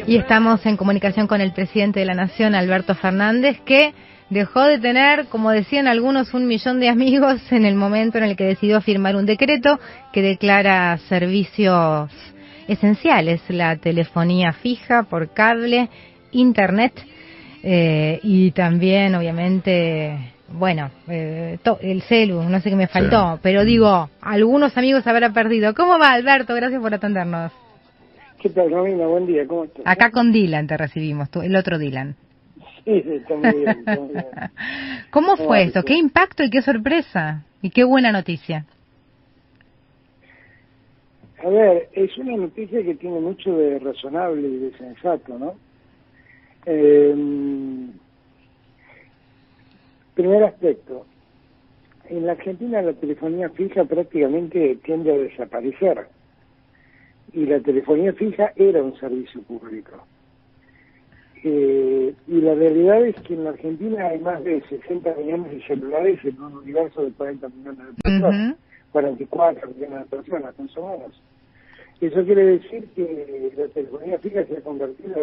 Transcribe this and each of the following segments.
Y estamos en comunicación con el presidente de la Nación, Alberto Fernández, que dejó de tener, como decían algunos, 1 millón de amigos en el momento en el que decidió firmar un decreto que declara servicios esenciales, la telefonía fija por cable, internet y también, obviamente, bueno, el celu, no sé qué me faltó, sí. Pero digo, algunos amigos habrá perdido. ¿Cómo va, Alberto? Gracias por atendernos. ¿Qué tal, Romina? Buen día, ¿cómo estás? Acá con Dylan te recibimos, el otro Dylan. Sí, está muy bien, está muy bien. ¿Cómo fue eso? ¿Qué impacto y qué sorpresa? Y qué buena noticia. A ver, es una noticia que tiene mucho de razonable y de sensato, ¿no? Primer aspecto. En la Argentina la telefonía fija prácticamente tiende a desaparecer. Y la telefonía fija era un servicio público. Y la realidad es que en la Argentina hay más de 60 millones de celulares en un universo de 40 millones de personas, 44 millones de personas, más o menos. Eso quiere decir que la telefonía fija se ha convertido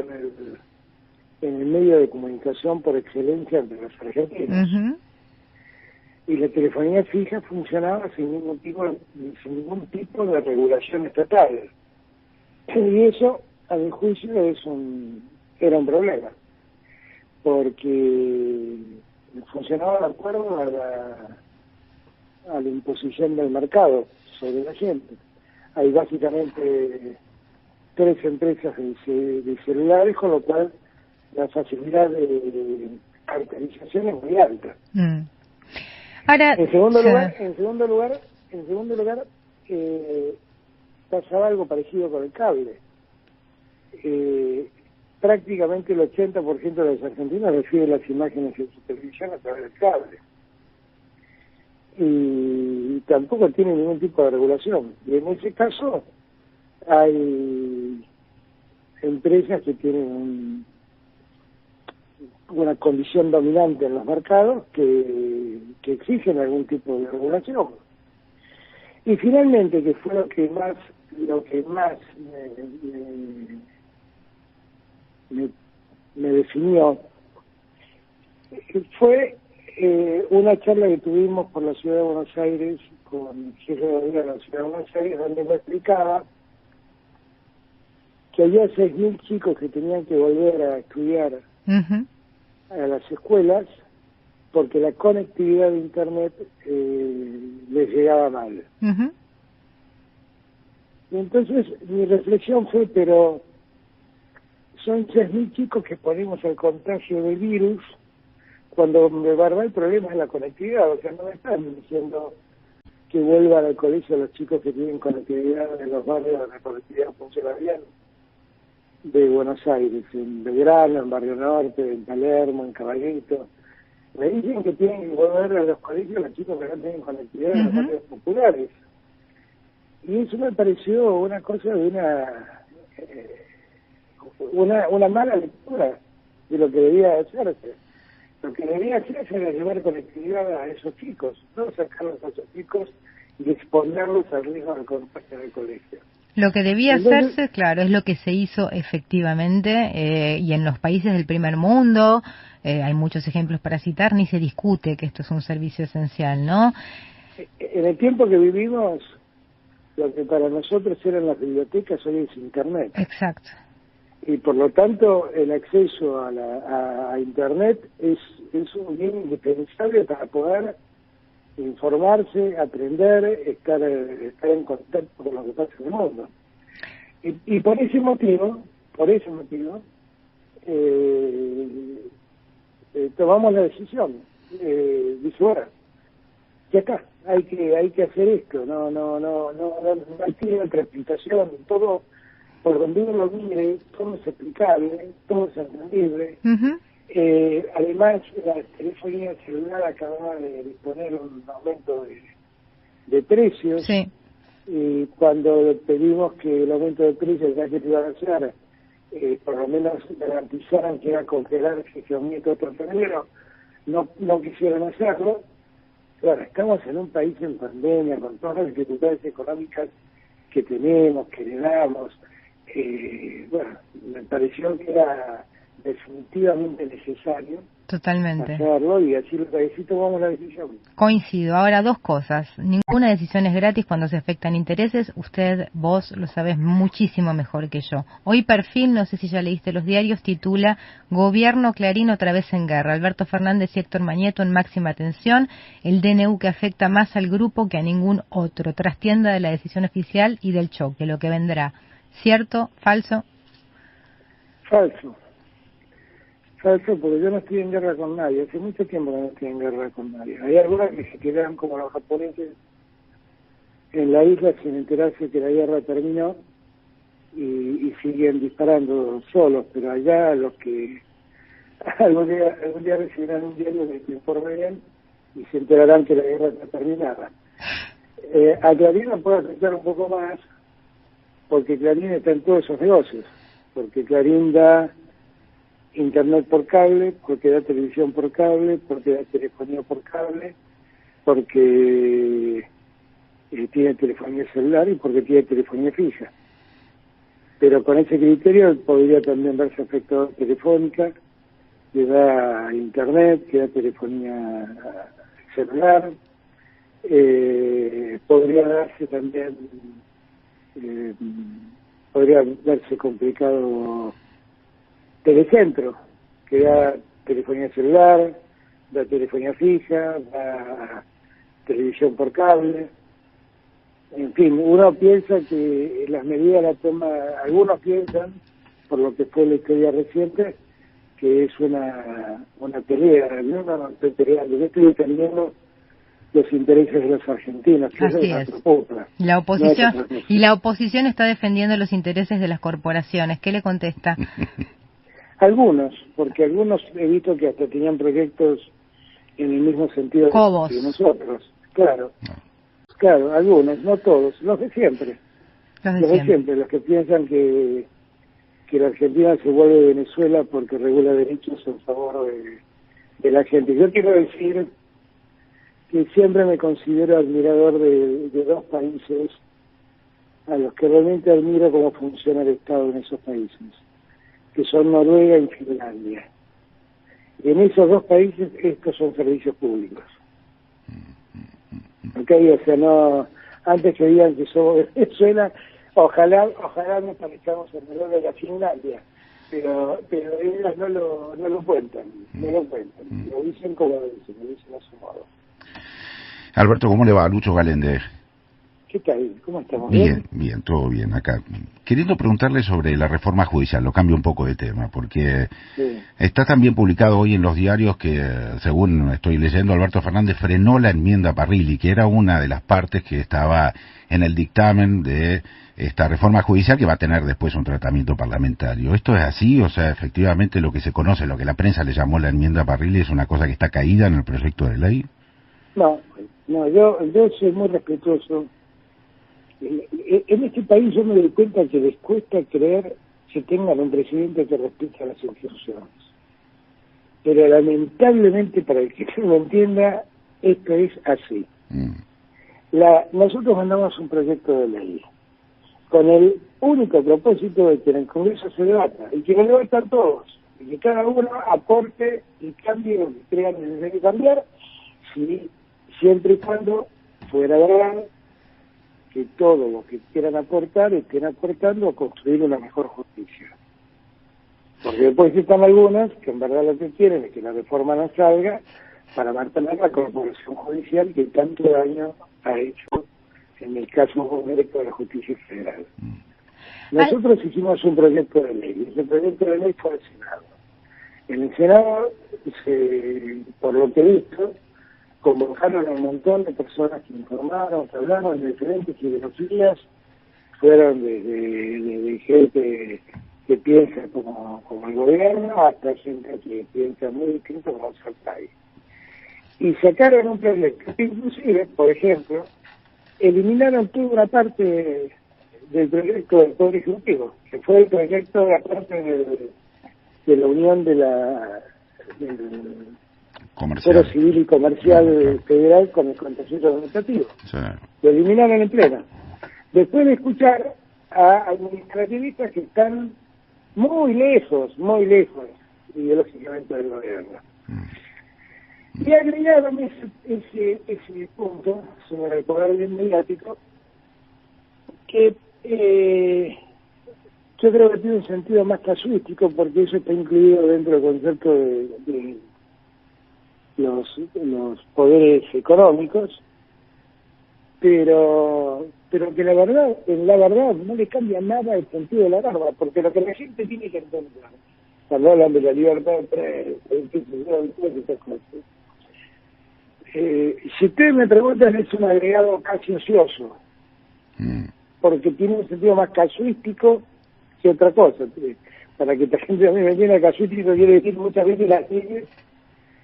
en el medio de comunicación por excelencia entre los argentinos. Y la telefonía fija funcionaba sin ningún tipo de regulación estatal. Y eso, a mi juicio, era un problema, porque funcionaba de acuerdo a la imposición del mercado sobre la gente. Hay básicamente 3 empresas de celulares, con lo cual la facilidad de caracterización es muy alta. Ahora, en segundo lugar, pasaba algo parecido con el cable. Prácticamente el 80% de los argentinos reciben las imágenes en su televisión a través del cable. Y tampoco tiene ningún tipo de regulación. Y en ese caso hay empresas que tienen una condición dominante en los mercados que exigen algún tipo de regulación. Y finalmente, que fue lo que más me definió, fue una charla que tuvimos por la Ciudad de Buenos Aires con el jefe de gobierno de la Ciudad de Buenos Aires, donde me explicaba que había 6.000 chicos que tenían que volver a estudiar a las escuelas porque la conectividad de Internet les llegaba mal. Y entonces mi reflexión fue, pero son 6.000 chicos que ponemos al contagio del virus cuando de verdad el problema es la conectividad. O sea, no me están diciendo que vuelvan al colegio los chicos que tienen conectividad en los barrios donde la conectividad funciona bien de Buenos Aires, en Belgrano, en Barrio Norte, en Palermo, en Caballito. Me dicen que tienen que volver a los colegios los chicos que no tienen conectividad en los barrios populares. Y eso me pareció una cosa de una mala lectura de lo que debía hacerse. Lo que debía hacerse era llevar conectividad a esos chicos, no sacarlos a esos chicos y exponerlos al riesgo de contagio en el colegio. Lo que debía hacerse, claro, es lo que se hizo efectivamente y en los países del primer mundo, hay muchos ejemplos para citar, ni se discute que esto es un servicio esencial, ¿no? En el tiempo que vivimos, lo que para nosotros eran las bibliotecas hoy es Internet. Exacto. Y por lo tanto el acceso a Internet es un bien indispensable para poder informarse, aprender, estar en contacto con lo que pasa en el mundo. Y por ese motivo, tomamos la decisión. Dice, bueno, ya está, hay que hacer esto, no tiene otra explicación, todo por donde uno lo mire, todo es explicable, todo es entendible. Además, la telefonía celular acababa de disponer un aumento de precios. Sí. Y cuando pedimos que el aumento de precios ya que se iban a hacer, por lo menos garantizaran que iba a congelarse ese aumento otro febrero, no quisieron hacerlo. Bueno, estamos en un país en pandemia, con todas las dificultades económicas que tenemos, que heredamos, bueno, me pareció que era definitivamente necesario Totalmente. hacerlo, y así tomamos la decisión. Coincido. Ahora, dos cosas. Ninguna decisión es gratis cuando se afectan intereses. Vos lo sabés muchísimo mejor que yo. Hoy Perfil, no sé si ya leíste los diarios, titula Gobierno Clarín otra vez en guerra. Alberto Fernández y Héctor Mañeto en máxima tensión. El DNU que afecta más al grupo que a ningún otro. Trastienda de la decisión oficial y del choque, lo que vendrá. ¿Cierto? ¿Falso? Falso. Falso, porque yo no estoy en guerra con nadie. Hace mucho tiempo que no estoy en guerra con nadie. Hay algunas que se quedan como los japoneses en la isla sin enterarse que la guerra terminó y siguen disparando solos, pero allá los que algún día recibirán un diario que te informe bien y se enterarán que la guerra está terminada. A Clarín no puede afectar un poco más, porque Clarín está en todos esos negocios, porque Clarín da internet por cable, porque da televisión por cable, porque da telefonía por cable, porque tiene telefonía celular y porque tiene telefonía fija. Pero con ese criterio podría también verse afectado telefónica, que da internet, que da telefonía celular, podría darse también, podría verse complicado Telecentro, que da telefonía celular, da telefonía fija, da televisión por cable. En fin, uno piensa que las medidas las toma, algunos piensan, por lo que fue la historia reciente, que es una pelea. Yo no estoy peleando, yo estoy defendiendo los intereses de los argentinos, que Así es es. otra. La oposición está defendiendo los intereses de las corporaciones. ¿Qué le contesta? Algunos, porque algunos he visto que hasta tenían proyectos en el mismo sentido que nosotros. Claro, algunos, no todos, los de siempre. Los que piensan que la Argentina se vuelve Venezuela porque regula derechos en favor de la gente. Yo quiero decir que siempre me considero admirador de dos países a los que realmente admiro cómo funciona el Estado en esos países, que son Noruega y Finlandia. Y en esos dos países estos son servicios públicos. ¿Ok? O sea, no, antes que digan que somos Venezuela, ojalá nos parezcamos en Noruega y a Finlandia, pero ellas no lo cuentan, lo dicen como lo dicen a su modo. Alberto, ¿cómo le va? Lucho Galende. ¿Qué tal? ¿Cómo estamos? Bien, todo bien acá. Queriendo preguntarle sobre la reforma judicial, lo cambio un poco de tema, porque está también publicado hoy en los diarios que, según estoy leyendo, Alberto Fernández frenó la enmienda Parrilli, que era una de las partes que estaba en el dictamen de esta reforma judicial que va a tener después un tratamiento parlamentario. ¿Esto es así? O sea, efectivamente lo que se conoce, lo que la prensa le llamó la enmienda Parrilli, es una cosa que está caída en el proyecto de ley. No, yo soy muy respetuoso. En este país yo me doy cuenta que les cuesta creer que tengan un presidente que respete a las instituciones. Pero lamentablemente, para el que no lo entienda, esto es así. Nosotros mandamos un proyecto de ley con el único propósito de que en el Congreso se debata, y que lo debatan todos, y que cada uno aporte y cambie lo que crean necesario cambiar, siempre y cuando fuera verdad que todo lo que quieran aportar estén aportando a construir una mejor justicia. Porque después están algunas que en verdad lo que quieren es que la reforma no salga para mantener la corporación judicial que tanto daño ha hecho en el caso concreto de la justicia federal. Nosotros hicimos un proyecto de ley, ese proyecto de ley fue al Senado. En el Senado, por lo que he visto, convocaron a un montón de personas que informaron, que hablaron de diferentes ideologías, fueron desde gente que piensa como el gobierno hasta gente que piensa muy distinto como el Saltay. Y sacaron un proyecto que inclusive, por ejemplo, eliminaron toda una parte del proyecto del Poder Ejecutivo, que fue el proyecto de la parte de la unión del Foro Civil y Comercial Federal con el Contencioso Administrativo. Lo eliminaron en pleno. Después de escuchar a administrativistas que están muy lejos ideológicamente del gobierno. Y agregaron ese punto sobre el poder mediático que yo creo que tiene un sentido más casuístico, porque eso está incluido dentro del concepto de los poderes económicos, pero que en la verdad no le cambia nada el sentido de la norma, porque lo que la gente tiene que entender cuando hablan de la libertad de prensa, si ustedes me preguntan, es un agregado casi ocioso, porque tiene un sentido más casuístico que otra cosa. Para que la gente también me entienda, casuístico quiere decir muchas veces las leyes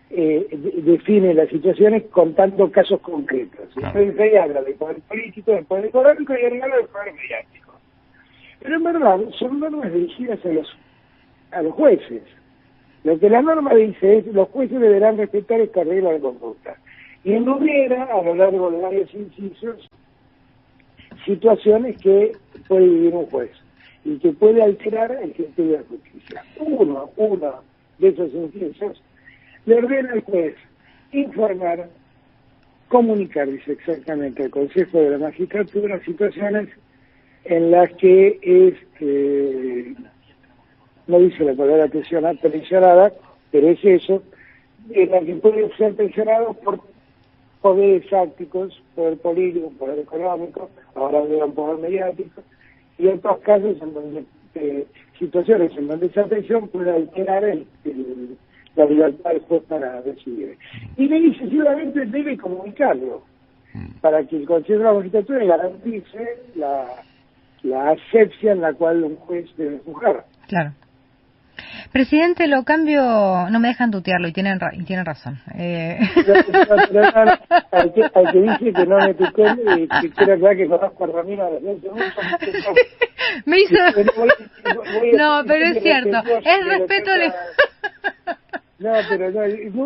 define las situaciones contando casos concretos. Entonces ahí habla del poder político, del poder económico y habla del poder mediático. Pero en verdad son normas dirigidas a los jueces. Lo que la norma dice es los jueces deberán respetar esta regla de conducta. Y enumera a lo largo de varios incisos situaciones que puede vivir un juez y que puede alterar el criterio de justicia. Uno de esos incisos le ordena al juez informar, comunicar, dice exactamente, al Consejo de la Magistratura situaciones en las que no dice la palabra tensionada, pero es eso, en la que puede ser tensionado por poderes fácticos, poder político, poder económico, ahora un poder mediático, y en otros casos en donde situaciones en donde esa tensión puede alterar la libertad del juez para decidir. Y le dice, seguramente debe comunicarlo, para que el Consejo de la Magistratura garantice la asepsia en la cual un juez debe juzgar. Claro. Presidente, lo cambio, no me dejan tutearlo y tienen razón. Al que dice que no me tuteen, que quiero aclarar que conozco a Ramiro desde hace mucho. Me hizo... No, pero es cierto, es respeto de... No, pero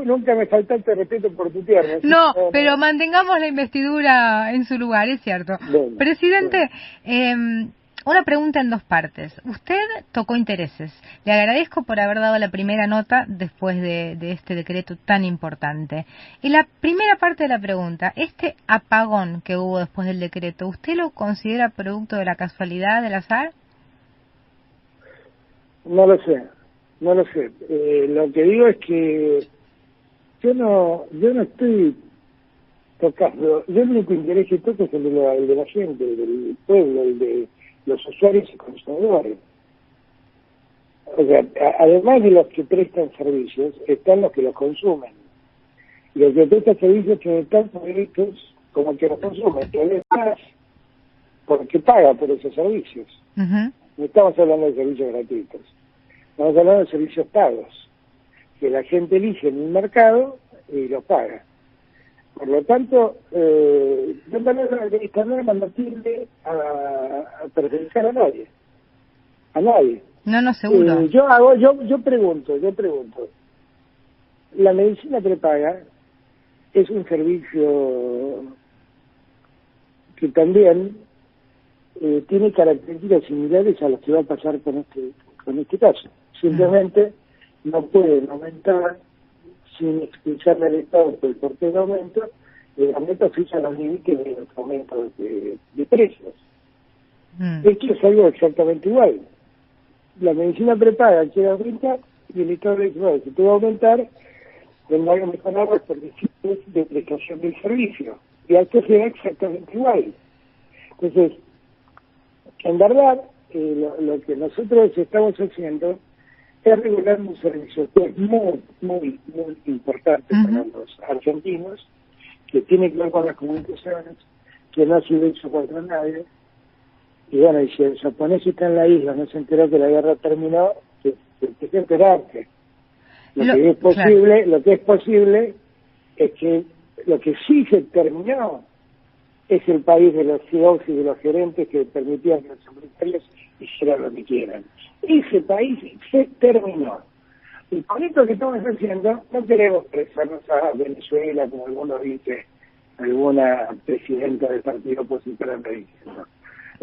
nunca me faltaste respeto por tutearme. No, pero mantengamos la investidura en su lugar, es cierto. Bueno, Presidente, una pregunta en dos partes. Usted tocó intereses. Le agradezco por haber dado la primera nota después de este decreto tan importante. Y la primera parte de la pregunta, este apagón que hubo después del decreto, ¿usted lo considera producto de la casualidad, del azar? No lo sé. Lo que digo es que yo no estoy tocando. Yo el único interés que toco es el de la gente, del pueblo, el de los usuarios y consumidores. O sea, además de los que prestan servicios, están los que los consumen. Y los que prestan servicios tienen tantos derechos como el que los consumen, que además, porque paga por esos servicios. No estamos hablando de servicios gratuitos, estamos hablando de servicios pagos, que la gente elige en un mercado y los paga. Por lo tanto, esta norma no tiende a perjudicar a nadie. A nadie. No, seguro. Yo pregunto. La medicina prepaga es un servicio que también tiene características similares a las que va a pasar con este caso. Simplemente no pueden aumentar sin explicarle al Estado por qué el aumento fija los límites de los aumentos de precios. Esto es algo exactamente igual. La medicina prepaga quiere aumentar y el Estado le dice, bueno, si puede aumentar, tendrá que mejorar los servicios de prestación del servicio. Y esto será exactamente igual. Entonces, en verdad, lo que nosotros estamos haciendo es regular un servicio que es muy, muy, muy importante para los argentinos, que tiene que ver con las comunicaciones, que no ha sido hecho contra nadie. Y bueno, y si el japonés está en la isla, no se enteró que la guerra terminó, que enterarse. Lo que es posible es que lo que sí se terminó es el país de los CEOs y de los gerentes que permitían que los empresarios hicieran lo que quieran. Ese país se terminó. Y con esto que estamos haciendo, no queremos prestarnos a Venezuela, como algunos dicen, alguna presidenta del partido opositor anda diciendo.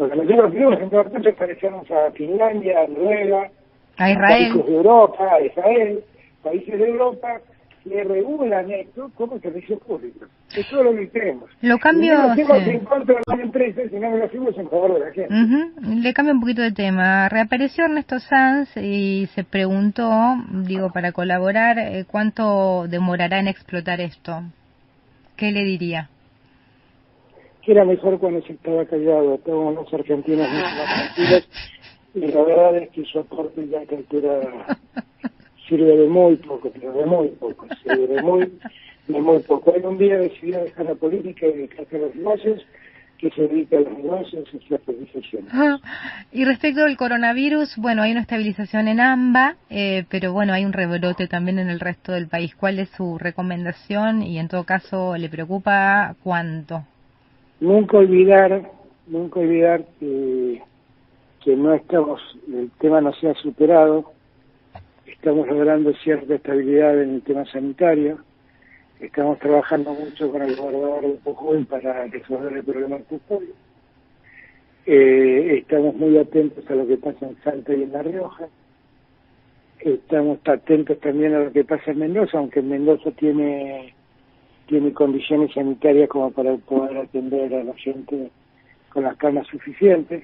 Porque nosotros fuimos en todo caso parecemos a Finlandia, a Noruega, a Israel, países de Europa, a Israel, países de Europa que regulan esto como servicios públicos. Es todo lo que queremos. Lo cambio, y no lo hacemos en contra de las empresas, sino que lo hacemos en favor de la gente. Le cambio un poquito de tema. Reapareció Ernesto Sanz y se preguntó, para colaborar, ¿cuánto demorará en explotar esto? ¿Qué le diría? Que era mejor cuando se estaba callado, estábamos los argentinos mucho más tranquilos, y la verdad es que su aporte ya que altura sirve de muy poco, pero de muy poco, sirve de muy poco. Él un día decidió dejar la política y dejarse los negocios, que se dedica a los negocios y su estabilización. Y respecto al coronavirus, hay una estabilización en AMBA, pero hay un rebrote también en el resto del país. ¿Cuál es su recomendación y en todo caso le preocupa cuánto? Nunca olvidar que no estamos, el tema no se ha superado. Estamos logrando cierta estabilidad en el tema sanitario. Estamos trabajando mucho con el gobernador de Jujuy para resolver el problema del custodio. Estamos muy atentos a lo que pasa en Salta y en La Rioja. Estamos atentos también a lo que pasa en Mendoza, aunque en Mendoza tiene condiciones sanitarias como para poder atender a la gente con las camas suficientes.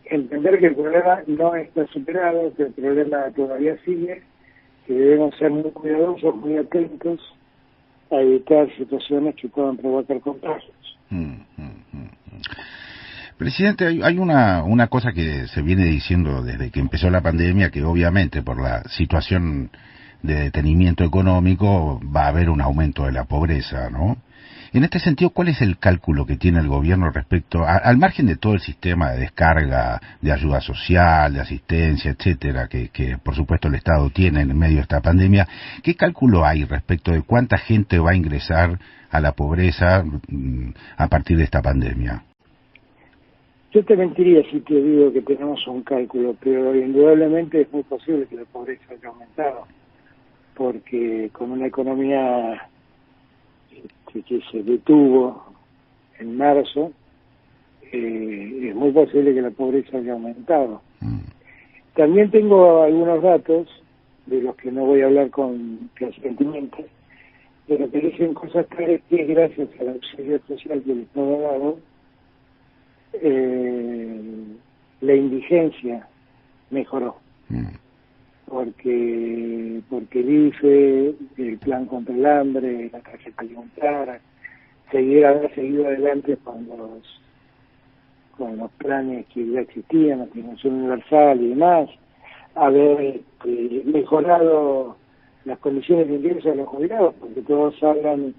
Entender que el problema no está superado, que el problema todavía sigue, que debemos ser muy cuidadosos, muy atentos a evitar situaciones que puedan provocar contagios. Presidente, hay una cosa que se viene diciendo desde que empezó la pandemia, que obviamente por la situación de detenimiento económico va a haber un aumento de la pobreza, ¿no? En este sentido, ¿cuál es el cálculo que tiene el gobierno respecto, al margen de todo el sistema de descarga, de ayuda social, de asistencia, etcétera, que por supuesto el Estado tiene en medio de esta pandemia? ¿Qué cálculo hay respecto de cuánta gente va a ingresar a la pobreza a partir de esta pandemia? Yo te mentiría si te digo que tenemos un cálculo, pero indudablemente es muy posible que la pobreza haya aumentado, porque con una economía que se detuvo en marzo, es muy posible que la pobreza haya aumentado. También tengo algunos datos, de los que no voy a hablar con sentimientos, pero que dicen cosas claras, que gracias al auxilio social que el Estado ha dado, la indigencia mejoró. Porque el IFE, el plan contra el hambre, la tarjeta alimentaria, haber seguido adelante con los planes que ya existían, la financiación universal y demás, haber mejorado las condiciones de ingreso de los jubilados, porque todos están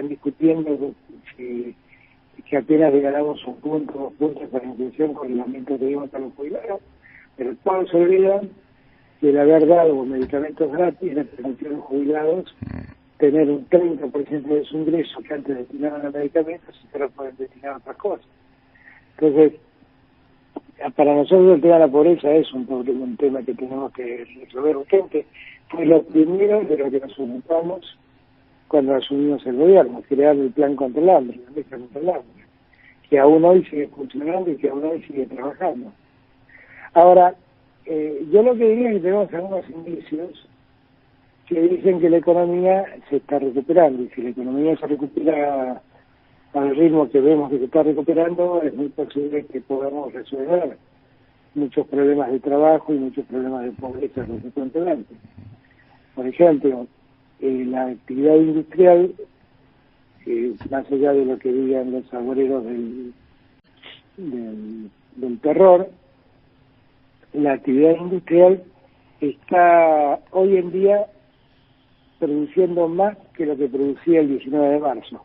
discutiendo que apenas ganamos un punto, 2 puntos para la inflación con el aumento que dimos a los jubilados, pero todos se olvidan que el haber dado medicamentos gratis le permitió a los jubilados tener un 30% de su ingreso que antes destinaban a medicamentos y ahora pueden destinar a otras cosas. Entonces, para nosotros el tema de la pobreza es un tema que tenemos que resolver urgente. Fue lo primero de lo que nos ocupamos cuando asumimos el gobierno, crear el plan contra el hambre, la mesa contra el hambre, que aún hoy sigue funcionando y que aún hoy sigue trabajando. Ahora, yo lo que diría es que tenemos algunos indicios que dicen que la economía se está recuperando, y si la economía se recupera al ritmo que vemos que se está recuperando, es muy posible que podamos resolver muchos problemas de trabajo y muchos problemas de pobreza consecuentemente. Por ejemplo, la actividad industrial, más allá de lo que digan los agoreros del terror, la actividad industrial está hoy en día produciendo más que lo que producía el 19 de marzo.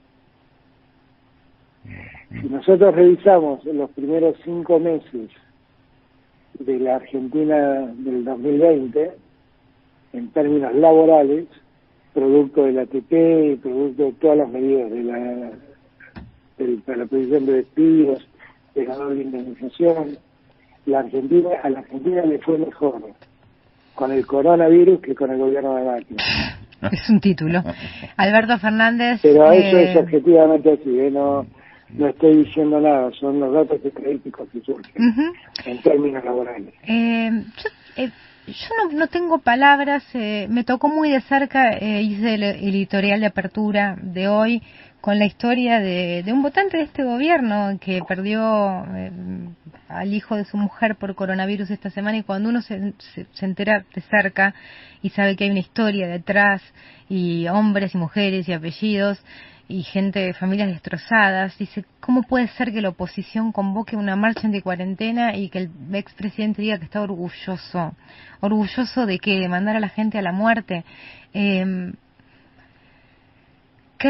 Si nosotros revisamos los primeros 5 meses de la Argentina del 2020, en términos laborales, producto del ATP y producto de todas las medidas para la prohibición de despidos, de la doble indemnización, a la Argentina le fue mejor con el coronavirus que con el gobierno de Macri. Es un título. Alberto Fernández. Pero eso es objetivamente así, No estoy diciendo nada, son los datos estadísticos que surgen en términos laborales. Yo no tengo palabras, me tocó muy de cerca, hice el editorial de apertura de hoy con la historia de un votante de este gobierno que perdió al hijo de su mujer por coronavirus esta semana, y cuando uno se entera de cerca y sabe que hay una historia detrás, y hombres y mujeres y apellidos, y gente, familias destrozadas, dice, ¿cómo puede ser que la oposición convoque una marcha anticuarentena y que el expresidente diga que está orgulloso? ¿Orgulloso de qué? ¿De mandar a la gente a la muerte? ¿Qué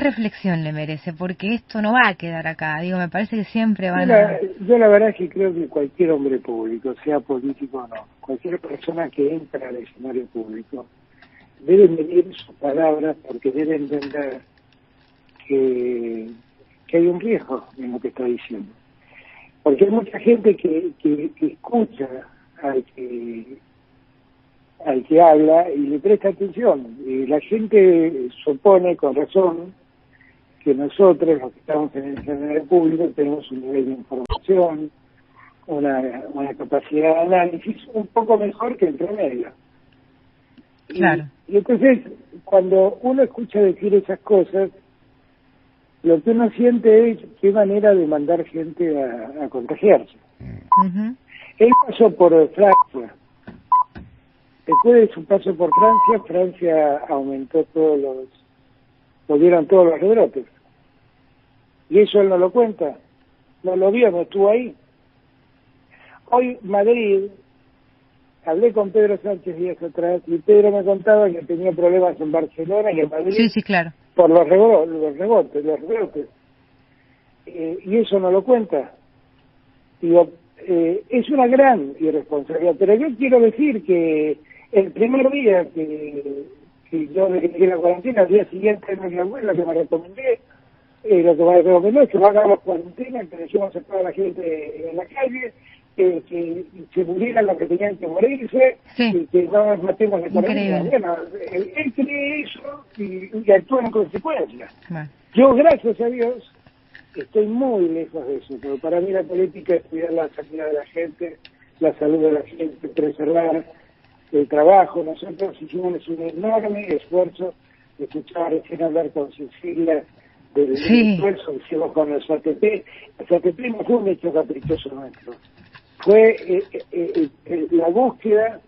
reflexión le merece? Porque esto no va a quedar acá. Digo, me parece que siempre van a... Yo la verdad es que creo que cualquier hombre público, sea político o no, cualquier persona que entra al escenario público, debe medir sus palabras, porque debe entender que hay un riesgo en lo que está diciendo. Porque hay mucha gente que escucha al que habla y le presta atención. Y la gente supone, con razón, que nosotros, los que estamos en el escenario público, tenemos un nivel de información, una capacidad de análisis un poco mejor que el promedio. Claro. Y entonces, cuando uno escucha decir esas cosas, lo que uno siente es qué manera de mandar gente a contagiarse. Él pasó por Francia. Después de su paso por Francia aumentó volvieron todos los rebrotes. Y eso él no lo cuenta. No lo vio, no estuvo ahí. Hoy Madrid, hablé con Pedro Sánchez días atrás, y Pedro me contaba que tenía problemas en Barcelona y en Madrid. Sí, claro. Por los rebrotes. Y eso no lo cuenta. Digo, es una gran irresponsabilidad. Pero yo quiero decir que el primer día que yo dejé la cuarentena, al día siguiente mi abuela que me recomendó es que no hagamos cuarentena, que dejemos a toda la gente en la calle, que se murieran los que tenían que morirse, y que no nos matemos de cuarentena. Bueno, él cree eso y actúa en consecuencia. Yo, gracias a Dios, estoy muy lejos de eso, pero para mí la política es cuidar la sanidad de la gente, la salud de la gente, preservar el trabajo. Nosotros hicimos un enorme esfuerzo. Escuchaba recién hablar con Cecilia del esfuerzo que hicimos con el SATP. El SATP no fue un hecho caprichoso nuestro, fue la búsqueda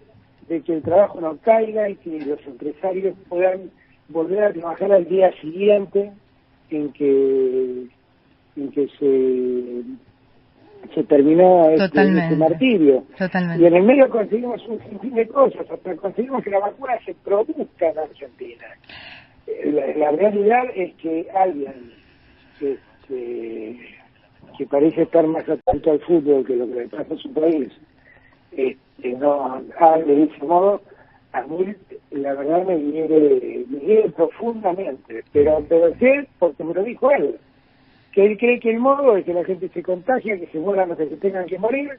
de que el trabajo no caiga y que los empresarios puedan volver a trabajar al día siguiente en que se terminó este martirio. Totalmente. Y en el medio conseguimos un sinfín de cosas, hasta conseguimos que la vacuna se produzca en Argentina. La realidad es que alguien que parece estar más atento al fútbol que lo que le pasa a su país, no hable de ese modo, a mí la verdad me hiere profundamente, pero sé, porque me lo dijo él, que él cree que el modo es que la gente se contagie, que se mueran los que tengan que morir,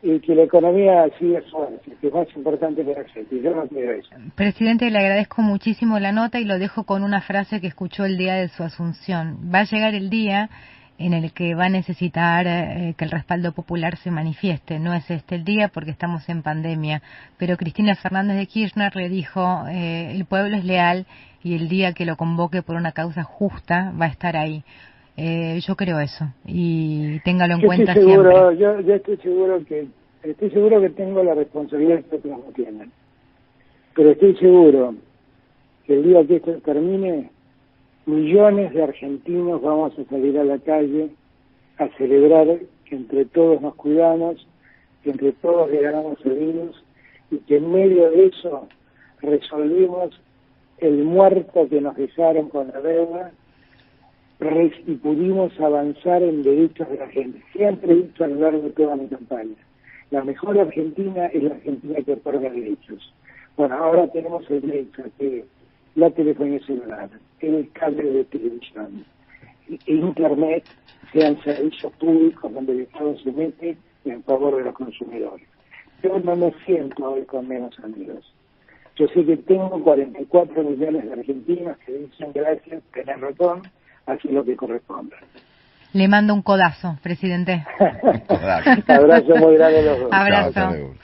y que la economía siga suave, que es más importante para la gente. Y yo no creo eso. Presidente, le agradezco muchísimo la nota y lo dejo con una frase que escuchó el día de su asunción. Va a llegar el día en el que va a necesitar que el respaldo popular se manifieste. No es este el día porque estamos en pandemia, pero Cristina Fernández de Kirchner le dijo, el pueblo es leal y el día que lo convoque por una causa justa va a estar ahí. Yo creo eso y téngalo en cuenta siempre. Yo estoy seguro que tengo la responsabilidad que otros no tienen, pero estoy seguro que el día que esto termine, millones de argentinos vamos a salir a la calle a celebrar que entre todos nos cuidamos, que entre todos le ganamos el virus y que en medio de eso resolvimos el muerto que nos dejaron con la deuda y pudimos avanzar en derechos de la gente. Siempre he dicho a lo largo de toda mi campaña, la mejor Argentina es la Argentina que otorga derechos. Bueno, ahora tenemos el derecho a que la telefonía celular, el cable de televisión e Internet sean servicios públicos donde el Estado se mete en favor de los consumidores. Yo no me siento hoy con menos amigos. Yo sé que tengo 44 millones de argentinos que dicen gracias, tenés razón, así lo que corresponde. Le mando un codazo, presidente. Abrazo muy grande a los dos. Abrazo. Chao, hasta luego.